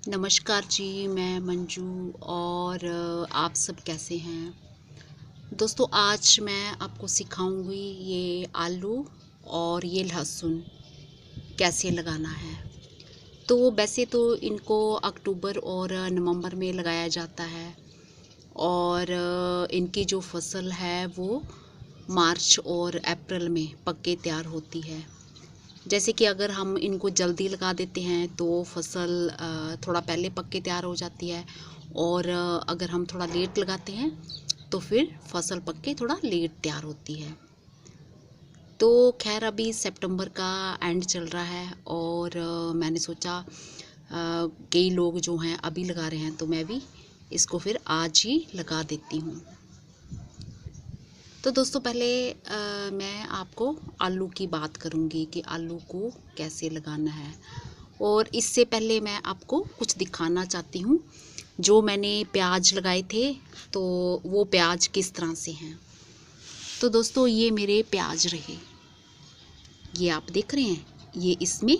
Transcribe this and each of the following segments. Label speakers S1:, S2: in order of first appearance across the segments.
S1: नमस्कार जी, मैं मंजू और आप सब कैसे हैं। दोस्तों, आज मैं आपको सिखाऊंगी ये आलू और ये लहसुन कैसे लगाना है। तो वैसे तो इनको अक्टूबर और नवंबर में लगाया जाता है और इनकी जो फसल है वो मार्च और अप्रैल में पक के तैयार होती है। जैसे कि अगर हम इनको जल्दी लगा देते हैं तो फसल थोड़ा पहले पक के तैयार हो जाती है और अगर हम थोड़ा लेट लगाते हैं तो फिर फसल पक के थोड़ा लेट तैयार होती है। तो खैर अभी सितंबर का एंड चल रहा है और मैंने सोचा कई लोग जो हैं अभी लगा रहे हैं तो मैं भी इसको फिर आज ही लगा देती हूँ। तो दोस्तों पहले मैं आपको आलू की बात करूँगी कि आलू को कैसे लगाना है और इससे पहले मैं आपको कुछ दिखाना चाहती हूँ। जो मैंने प्याज लगाए थे तो वो प्याज किस तरह से हैं। तो दोस्तों ये मेरे प्याज रहे, ये आप देख रहे हैं, ये इसमें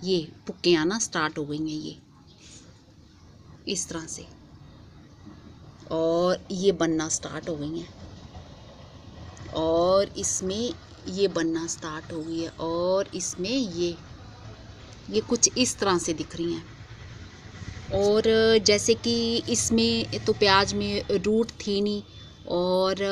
S1: ये पुक्के आना स्टार्ट हो गई हैं ये इस तरह से, और ये बनना स्टार्ट हो गई हैं और इसमें ये बनना स्टार्ट हो गई है और इसमें ये कुछ इस तरह से दिख रही हैं। और जैसे कि इसमें तो प्याज में रूट थी नहीं और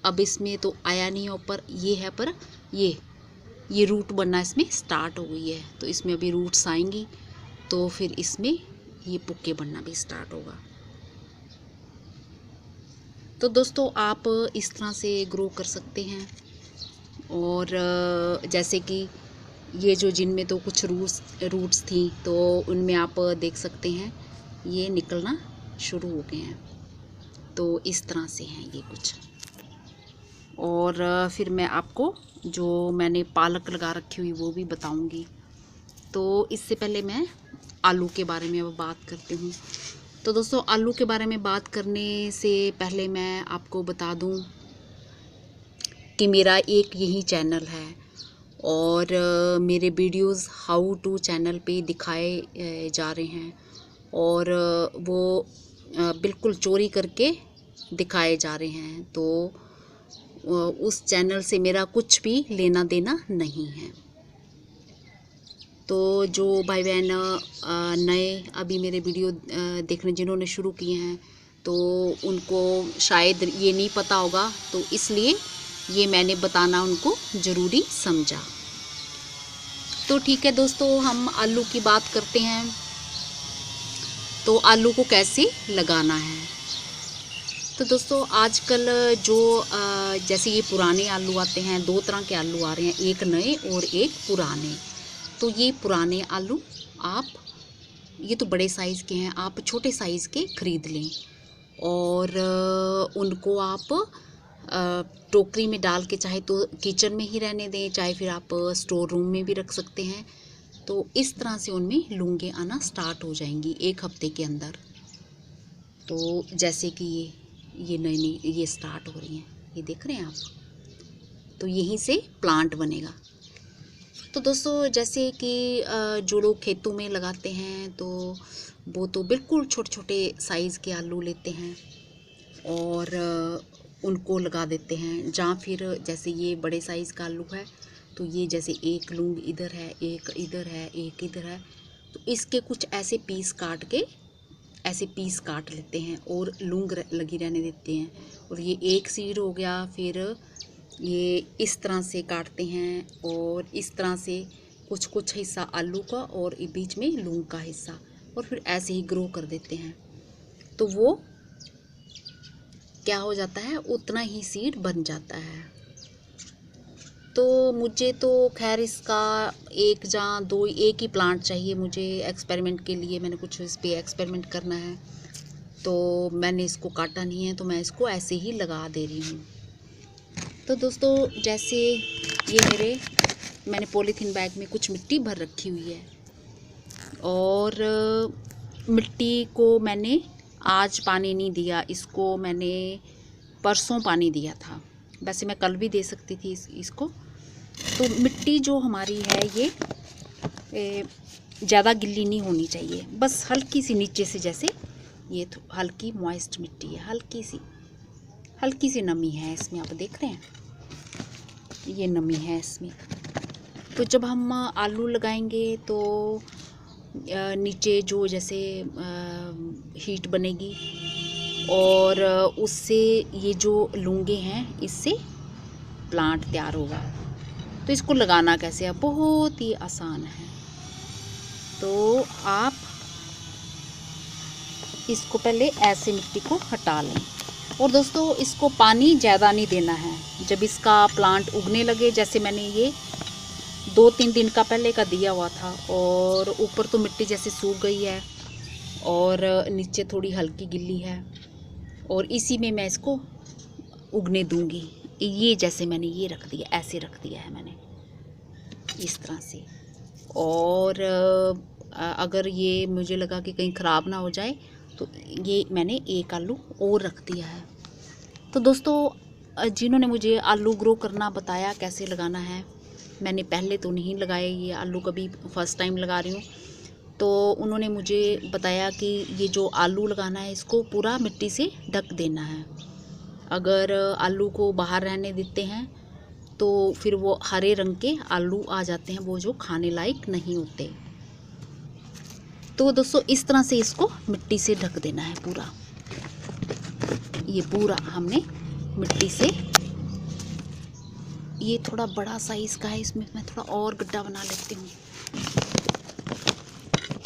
S1: अब इसमें तो आया नहीं है ऊपर, ये है पर ये रूट बनना इसमें स्टार्ट हो गई है। तो इसमें अभी रूट्स आएंगी तो फिर इसमें ये पुक्के बनना भी स्टार्ट होगा। तो दोस्तों आप इस तरह से ग्रो कर सकते हैं। और जैसे कि ये जो जिनमें तो कुछ रूट्स थी तो उनमें आप देख सकते हैं ये निकलना शुरू हो गए हैं। तो इस तरह से हैं ये कुछ। और फिर मैं आपको जो मैंने पालक लगा रखी हुई वो भी बताऊंगी। तो इससे पहले मैं आलू के बारे में अब बात करती हूँ। तो दोस्तों आलू के बारे में बात करने से पहले मैं आपको बता दूँ कि मेरा एक यही चैनल है और मेरे वीडियोस हाउ टू चैनल पे दिखाए जा रहे हैं और वो बिल्कुल चोरी करके दिखाए जा रहे हैं। तो उस चैनल से मेरा कुछ भी लेना देना नहीं है। तो जो भाई बहन नए अभी मेरे वीडियो देखने जिन्होंने शुरू किए हैं तो उनको शायद ये नहीं पता होगा, तो इसलिए ये मैंने बताना उनको ज़रूरी समझा। तो ठीक है दोस्तों, हम आलू की बात करते हैं। तो आलू को कैसे लगाना है। तो दोस्तों आजकल जो जैसे ये पुराने आलू आते हैं, दो तरह के आलू आ रहे हैं, एक नए और एक पुराने। तो ये पुराने आलू आप, ये तो बड़े साइज़ के हैं, आप छोटे साइज़ के ख़रीद लें और उनको आप टोकरी में डाल के चाहे तो किचन में ही रहने दें, चाहे फिर आप स्टोर रूम में भी रख सकते हैं। तो इस तरह से उनमें लूंगे आना स्टार्ट हो जाएंगी एक हफ्ते के अंदर। तो जैसे कि ये नई नई ये स्टार्ट हो रही हैं, ये देख रहे हैं आप। तो यहीं से प्लांट बनेगा। तो दोस्तों जैसे कि जो लोग खेतों में लगाते हैं तो वो तो बिल्कुल छोटे छोटे साइज़ के आलू लेते हैं और उनको लगा देते हैं। जहाँ फिर जैसे ये बड़े साइज़ का आलू है तो ये जैसे एक लूंग इधर है, एक इधर है, एक इधर है, तो इसके कुछ ऐसे पीस काट के ऐसे पीस काट लेते हैं और लूंग लगी रहने देते हैं। और ये एक सीड हो गया, फिर ये इस तरह से काटते हैं और इस तरह से कुछ कुछ हिस्सा आलू का और बीच में लूंग का हिस्सा, और फिर ऐसे ही ग्रो कर देते हैं। तो वो क्या हो जाता है, उतना ही सीड बन जाता है। तो मुझे तो खैर इसका एक या दो एक ही प्लांट चाहिए मुझे एक्सपेरिमेंट के लिए। मैंने कुछ इस पे एक्सपेरिमेंट करना है तो मैंने इसको काटा नहीं है, तो मैं इसको ऐसे ही लगा दे रही हूँ। तो दोस्तों जैसे ये मैंने पॉलीथीन बैग में कुछ मिट्टी भर रखी हुई है और मिट्टी को मैंने आज पानी नहीं दिया, इसको मैंने परसों पानी दिया था। वैसे मैं कल भी दे सकती थी इसको। तो मिट्टी जो हमारी है ये ज़्यादा गिल्ली नहीं होनी चाहिए, बस हल्की सी नीचे से, जैसे ये हल्की मॉइस्ट मिट्टी है, हल्की सी नमी है इसमें, आप देख रहे हैं ये नमी है इसमें। तो जब हम आलू लगाएंगे तो नीचे जो जैसे हीट बनेगी और उससे ये जो लूंगे हैं इससे प्लांट तैयार होगा। तो इसको लगाना कैसे है, बहुत ही आसान है। तो आप इसको पहले ऐसे मिट्टी को हटा लें और दोस्तों इसको पानी ज़्यादा नहीं देना है। जब इसका प्लांट उगने लगे, जैसे मैंने ये 2-3 दिन का पहले का दिया हुआ था और ऊपर तो मिट्टी जैसे सूख गई है और नीचे थोड़ी हल्की गिल्ली है और इसी में मैं इसको उगने दूंगी। ये जैसे मैंने ये रख दिया, ऐसे रख दिया है मैंने इस तरह से। और अगर ये मुझे लगा कि कहीं ख़राब ना हो जाए तो ये मैंने एक आलू और रख दिया है। तो दोस्तों जिन्होंने मुझे आलू ग्रो करना बताया कैसे लगाना है, मैंने पहले तो नहीं लगाए, ये आलू कभी फर्स्ट टाइम लगा रही हूँ। तो उन्होंने मुझे बताया कि ये जो आलू लगाना है इसको पूरा मिट्टी से ढक देना है। अगर आलू को बाहर रहने देते हैं तो फिर वो हरे रंग के आलू आ जाते हैं, वो जो खाने लायक नहीं होते। तो दोस्तों इस तरह से इसको मिट्टी से ढक देना है पूरा। ये पूरा हमने मिट्टी से, ये थोड़ा बड़ा साइज का है, इसमें मैं थोड़ा और गड्ढा बना लेती हूँ।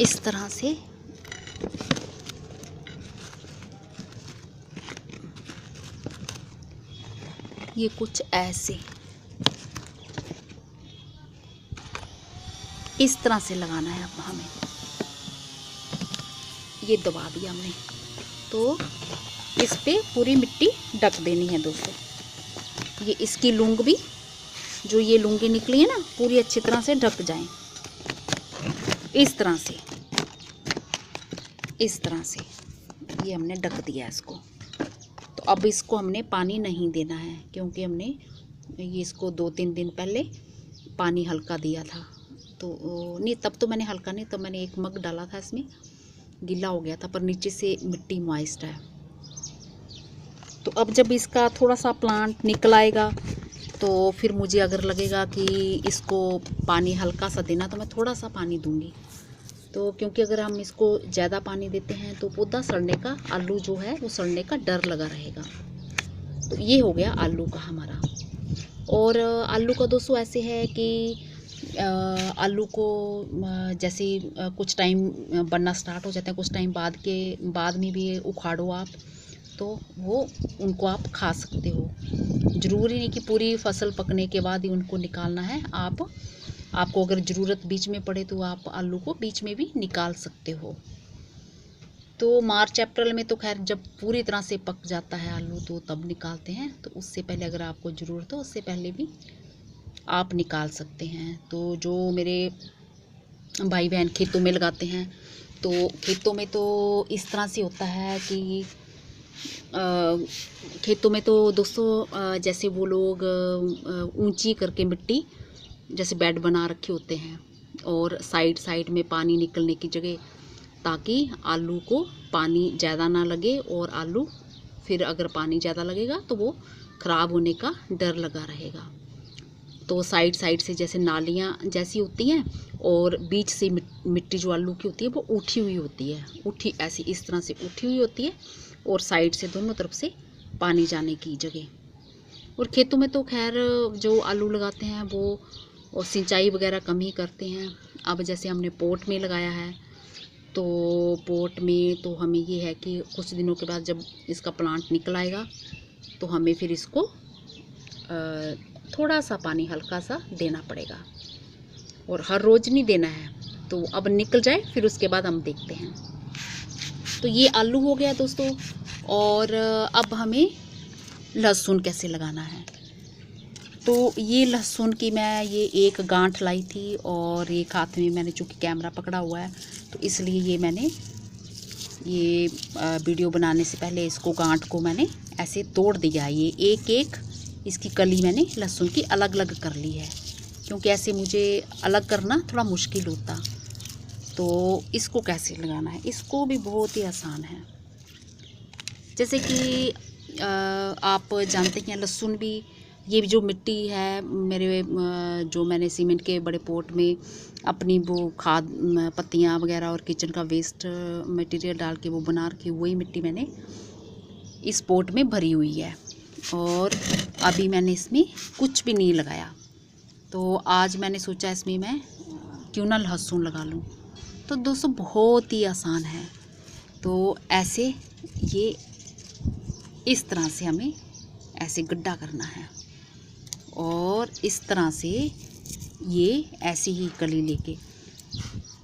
S1: इस तरह से ये कुछ ऐसे इस तरह से लगाना है अब हमें। ये दबा दिया हमने, तो इस पे पूरी मिट्टी ढक देनी है दोस्तों। ये इसकी लूंग भी, जो ये लूंगी निकली है ना, पूरी अच्छी तरह से ढक जाएं। इस तरह से ये हमने ढक दिया इसको। तो अब इसको हमने पानी नहीं देना है, क्योंकि हमने ये इसको 2-3 दिन पहले पानी हल्का दिया था। तो नहीं, तब तो मैंने हल्का नहीं, तब मैंने 1 मग डाला था, इसमें गीला हो गया था, पर नीचे से मिट्टी मॉइस्ट है। तो अब जब इसका थोड़ा सा प्लांट निकल आएगा तो फिर मुझे अगर लगेगा कि इसको पानी हल्का सा देना तो मैं थोड़ा सा पानी दूंगी। तो क्योंकि अगर हम इसको ज़्यादा पानी देते हैं तो पौधा सड़ने का, आलू जो है वो सड़ने का डर लगा रहेगा। तो ये हो गया आलू का हमारा। और आलू का दोस्तों ऐसे है कि आलू को जैसे कुछ टाइम बनना स्टार्ट हो जाता है, कुछ टाइम बाद में भी उखाड़ो आप, तो वो उनको आप खा सकते हो। ज़रूरी नहीं कि पूरी फसल पकने के बाद ही उनको निकालना है। आपको अगर ज़रूरत बीच में पड़े तो आप आलू को बीच में भी निकाल सकते हो। तो मार्च अप्रैल में तो खैर जब पूरी तरह से पक जाता है आलू तो तब निकालते हैं। तो उससे पहले अगर आपको ज़रूरत हो उससे पहले भी आप निकाल सकते हैं। तो जो मेरे भाई बहन खेतों में लगाते हैं, तो खेतों में तो इस तरह से होता है कि खेतों में तो दोस्तों जैसे वो लोग ऊंची करके मिट्टी जैसे बेड बना रखे होते हैं और साइड में पानी निकलने की जगह, ताकि आलू को पानी ज़्यादा ना लगे और आलू फिर अगर पानी ज़्यादा लगेगा तो वो ख़राब होने का डर लगा रहेगा। तो साइड से जैसे नालियाँ जैसी होती हैं और बीच से मिट्टी जो आलू की होती है वो उठी हुई होती है, ऐसी इस तरह से उठी हुई होती है और साइड से दोनों तरफ से पानी जाने की जगह। और खेतों में तो खैर जो आलू लगाते हैं वो और सिंचाई वगैरह कम ही करते हैं। अब जैसे हमने पोट में लगाया है, तो पोट में तो हमें ये है कि कुछ दिनों के बाद जब इसका प्लांट निकल आएगा तो हमें फिर इसको थोड़ा सा पानी हल्का सा देना पड़ेगा और हर रोज़ नहीं देना है। तो अब निकल जाए फिर उसके बाद हम देखते हैं। तो ये आलू हो गया दोस्तों। और अब हमें लहसुन कैसे लगाना है। तो ये लहसुन की मैं ये एक गांठ लाई थी और एक हाथ में मैंने चूँकि कैमरा पकड़ा हुआ है तो इसलिए ये मैंने ये वीडियो बनाने से पहले इसको गांठ को मैंने ऐसे तोड़ दिया। ये एक इसकी कली मैंने लहसुन की अलग अलग कर ली है, क्योंकि ऐसे मुझे अलग करना थोड़ा मुश्किल होता। तो इसको कैसे लगाना है, इसको भी बहुत ही आसान है। जैसे कि आप जानते हैं लहसुन भी, ये जो मिट्टी है मेरे जो मैंने सीमेंट के बड़े पोट में अपनी वो खाद पत्तियाँ वगैरह और किचन का वेस्ट मटेरियल डाल के वो बना रखी, वही मिट्टी मैंने इस पोट में भरी हुई है। और अभी मैंने इसमें कुछ भी नहीं लगाया, तो आज मैंने सोचा इसमें मैं क्यों ना लहसुन लगा लूँ। तो दोस्तों बहुत ही आसान है। तो ऐसे ये इस तरह से हमें ऐसे गड्ढा करना है और इस तरह से ये ऐसी ही कली लेके।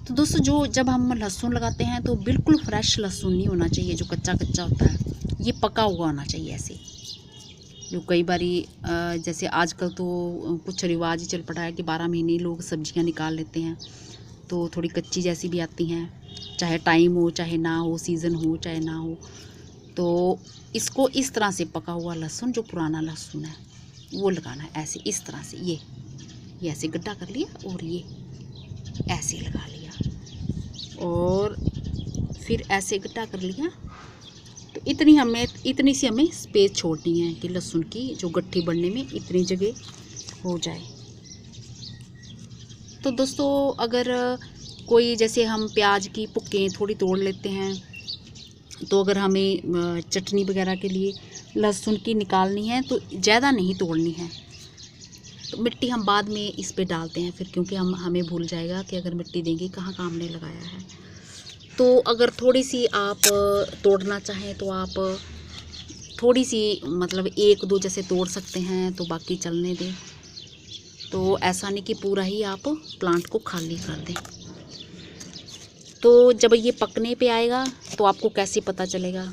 S1: तो दोस्तों जब हम लहसुन लगाते हैं तो बिल्कुल फ्रेश लहसुन नहीं होना चाहिए, जो कच्चा कच्चा होता है, ये पका हुआ होना चाहिए। ऐसे जो कई बारी जैसे आजकल तो कुछ रिवाज ही चल पड़ा है कि 12 महीने लोग सब्जियां निकाल लेते हैं, तो थोड़ी कच्ची जैसी भी आती हैं, चाहे टाइम हो चाहे ना हो, सीज़न हो चाहे ना हो। तो इसको इस तरह से पका हुआ लहसुन, जो पुराना लहसुन है, वो लगाना है ऐसे इस तरह से। ये ऐसे गड्ढा कर लिया और ये ऐसे लगा लिया और फिर ऐसे गड्ढा कर लिया। तो इतनी सी हमें स्पेस छोड़नी है कि लहसुन की जो गट्ठी बनने में इतनी जगह हो जाए। तो दोस्तों अगर कोई, जैसे हम प्याज की पुक्कें थोड़ी तोड़ लेते हैं, तो अगर हमें चटनी वगैरह के लिए लहसुन की निकालनी है तो ज़्यादा नहीं तोड़नी है। तो मिट्टी हम बाद में इस पे डालते हैं फिर, क्योंकि हमें भूल जाएगा कि अगर मिट्टी देंगे कहाँ काम ने लगाया है। तो अगर थोड़ी सी आप तोड़ना चाहें तो आप थोड़ी सी मतलब 1-2 जैसे तोड़ सकते हैं, तो बाकी चलने दें। तो ऐसा नहीं कि पूरा ही आप प्लांट को खाली कर दें। तो जब ये पकने पे आएगा तो आपको कैसे पता चलेगा?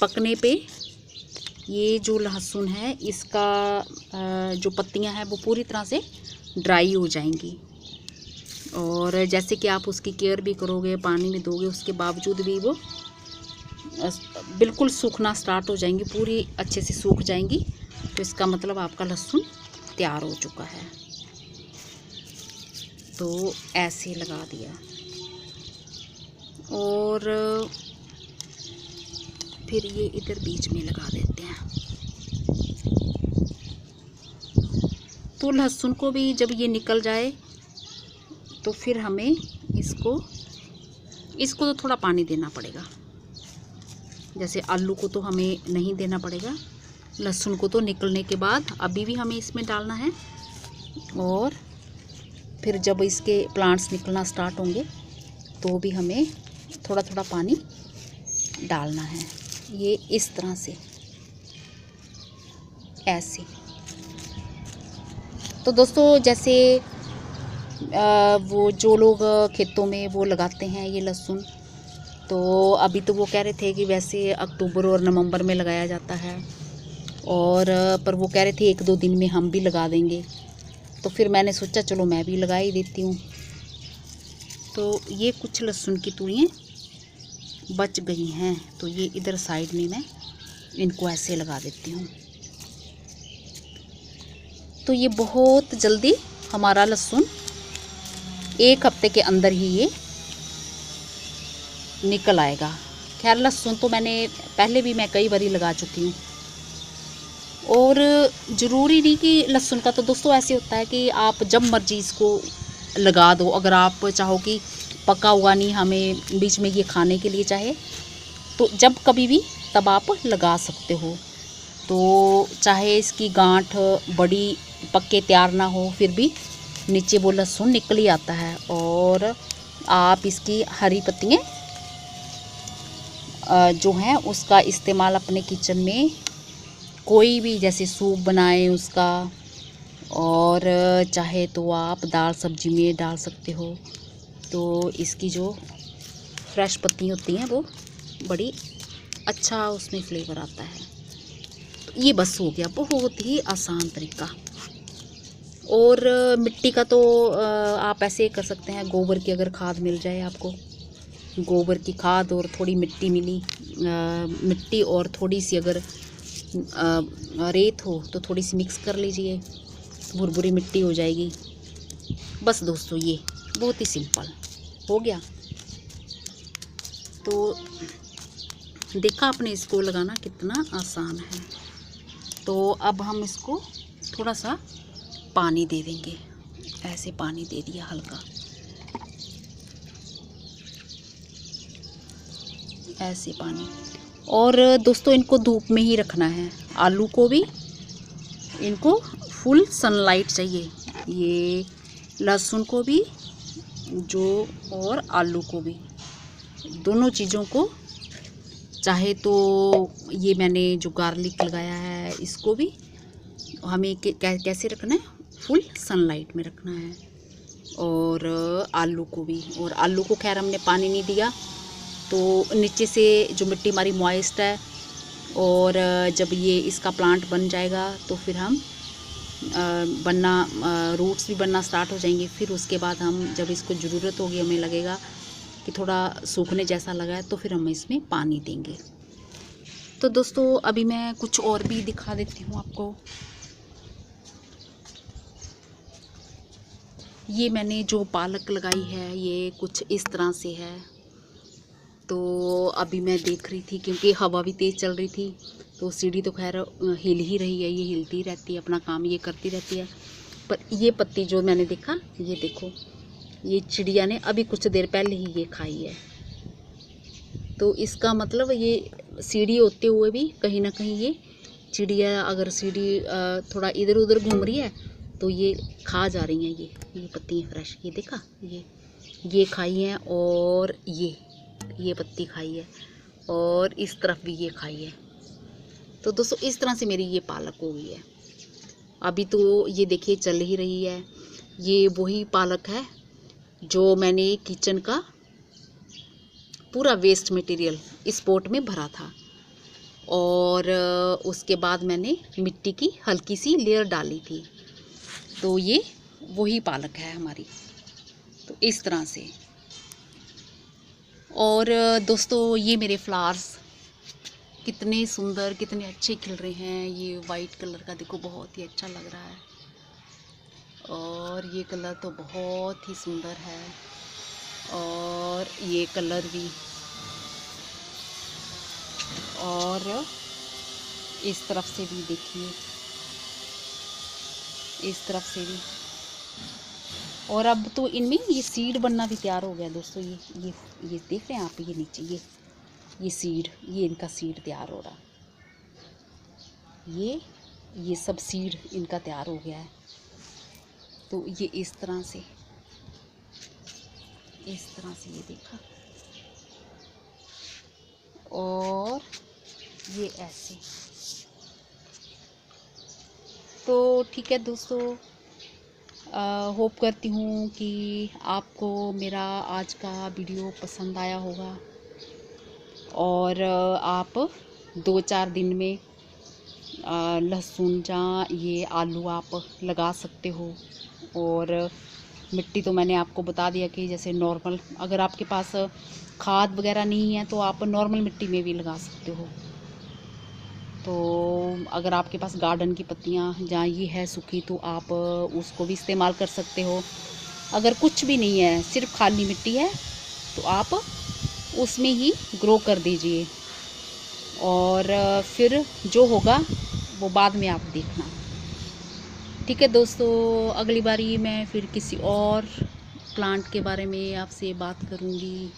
S1: पकने पे ये जो लहसुन है इसका जो पत्तियां हैं वो पूरी तरह से ड्राई हो जाएंगी। और जैसे कि आप उसकी केयर भी करोगे, पानी में दोगे, उसके बावजूद भी वो बिल्कुल सूखना स्टार्ट हो जाएंगी, पूरी अच्छे से सूख जाएंगी। तो इसका मतलब आपका लहसुन तैयार हो चुका है। तो ऐसे लगा दिया और फिर ये इधर बीच में लगा देते हैं। तो लहसुन को भी जब ये निकल जाए तो फिर हमें इसको तो थोड़ा पानी देना पड़ेगा। जैसे आलू को तो हमें नहीं देना पड़ेगा, लहसुन को तो निकलने के बाद अभी भी हमें इसमें डालना है। और फिर जब इसके प्लांट्स निकलना स्टार्ट होंगे तो भी हमें थोड़ा थोड़ा पानी डालना है। ये इस तरह से ऐसे। तो दोस्तों जैसे वो जो लोग खेतों में वो लगाते हैं ये लहसुन, तो अभी तो वो कह रहे थे कि वैसे अक्टूबर और नवंबर में लगाया जाता है, और पर वो कह रहे थे 1-2 दिन में हम भी लगा देंगे। तो फिर मैंने सोचा चलो मैं भी लगा ही देती हूँ। तो ये कुछ लहसुन की तूड़ियाँ बच गई हैं, तो ये इधर साइड में मैं इनको ऐसे लगा देती हूँ। तो ये बहुत जल्दी हमारा लहसुन 1 हफ्ते के अंदर ही ये निकल आएगा। खैर लहसुन तो मैंने पहले भी मैं कई बारी लगा चुकी हूँ। और ज़रूरी नहीं कि लहसुन का, तो दोस्तों ऐसे होता है कि आप जब मर्जी इसको लगा दो। अगर आप चाहो कि पका हुआ नहीं, हमें बीच में ये खाने के लिए चाहे, तो जब कभी भी तब आप लगा सकते हो। तो चाहे इसकी गांठ बड़ी पक्के तैयार ना हो, फिर भी नीचे वो लहसुन निकल ही आता है। और आप इसकी हरी पत्तियाँ जो हैं उसका इस्तेमाल अपने किचन में कोई भी, जैसे सूप बनाएं उसका, और चाहे तो आप दाल सब्जी में डाल सकते हो। तो इसकी जो फ्रेश पत्ती होती हैं वो बड़ी अच्छा उसमें फ्लेवर आता है। तो ये बस हो गया, बहुत ही आसान तरीका। और मिट्टी का तो आप ऐसे कर सकते हैं, गोबर की अगर खाद मिल जाए आपको, गोबर की खाद और थोड़ी मिट्टी मिली, मिट्टी और थोड़ी सी अगर रेत हो तो थोड़ी सी मिक्स कर लीजिए, भुरभुरी मिट्टी हो जाएगी। बस दोस्तों ये बहुत ही सिंपल। हो गया। तो देखा आपने, इसको लगाना कितना आसान है। तो अब हम इसको थोड़ा सा पानी दे देंगे, ऐसे पानी दे दिया हल्का, ऐसे पानी। और दोस्तों इनको धूप में ही रखना है, आलू को भी इनको फुल सनलाइट चाहिए, ये लहसुन को भी जो और आलू को भी, दोनों चीज़ों को। चाहे तो ये मैंने जो गार्लिक लगाया है इसको भी हमें कैसे रखना है, फुल सनलाइट में रखना है। और आलू को भी, और आलू को खैर हमने पानी नहीं दिया, तो नीचे से जो मिट्टी हमारी मॉइस्ट है, और जब ये इसका प्लांट बन जाएगा तो फिर हम रूट्स भी बनना स्टार्ट हो जाएंगे। फिर उसके बाद हम जब इसको ज़रूरत होगी, हमें लगेगा कि थोड़ा सूखने जैसा लगा है, तो फिर हम इसमें पानी देंगे। तो दोस्तों अभी मैं कुछ और भी दिखा देती हूँ आपको। ये मैंने जो पालक लगाई है ये कुछ इस तरह से है। तो अभी मैं देख रही थी, क्योंकि हवा भी तेज़ चल रही थी, तो सीढ़ी तो खैर हिल ही रही है, ये हिलती रहती है, अपना काम ये करती रहती है। पर ये पत्ती जो मैंने देखा, ये देखो, ये चिड़िया ने अभी कुछ देर पहले ही ये खाई है। तो इसका मतलब ये सीढ़ी होते हुए भी कहीं ना कहीं ये चिड़िया, अगर सीढ़ी थोड़ा इधर उधर घूम रही है तो ये खा जा रही हैं। ये पत्तियाँ फ्रेश, ये देखा, ये खाई हैं, और ये पत्ती खाई है, और इस तरफ भी ये खाई है। तो दोस्तों इस तरह से मेरी ये पालक हो गई है। अभी तो ये देखिए चल ही रही है। ये वही पालक है जो मैंने किचन का पूरा वेस्ट मटेरियल इस पॉट में भरा था, और उसके बाद मैंने मिट्टी की हल्की सी लेयर डाली थी। तो ये वही पालक है हमारी, तो इस तरह से। और दोस्तों ये मेरे फ्लावर्स कितने सुंदर, कितने अच्छे खिल रहे हैं। ये वाइट कलर का देखो, बहुत ही अच्छा लग रहा है, और ये कलर तो बहुत ही सुंदर है, और ये कलर भी, और इस तरफ से भी देखिए, इस तरफ से भी। और अब तो इनमें ये सीड बनना भी तैयार हो गया दोस्तों। ये देख रहे हैं आप, ये नीचे ये सीड, ये इनका सीड तैयार हो रहा, ये सब सीड इनका तैयार हो गया है। तो ये इस तरह से ये देखा, और ये ऐसे। तो ठीक है दोस्तों, होप करती हूँ कि आपको मेरा आज का वीडियो पसंद आया होगा, और आप 2-4 दिन में लहसुन या ये आलू आप लगा सकते हो। और मिट्टी तो मैंने आपको बता दिया कि जैसे नॉर्मल, अगर आपके पास खाद वगैरह नहीं है तो आप नॉर्मल मिट्टी में भी लगा सकते हो। तो अगर आपके पास गार्डन की पत्तियाँ जहाँ ये है सूखी, तो आप उसको भी इस्तेमाल कर सकते हो। अगर कुछ भी नहीं है, सिर्फ खाली मिट्टी है, तो आप उसमें ही ग्रो कर दीजिए, और फिर जो होगा वो बाद में आप देखना। ठीक है दोस्तों, अगली बारी मैं फिर किसी और प्लांट के बारे में आपसे बात करूँगी।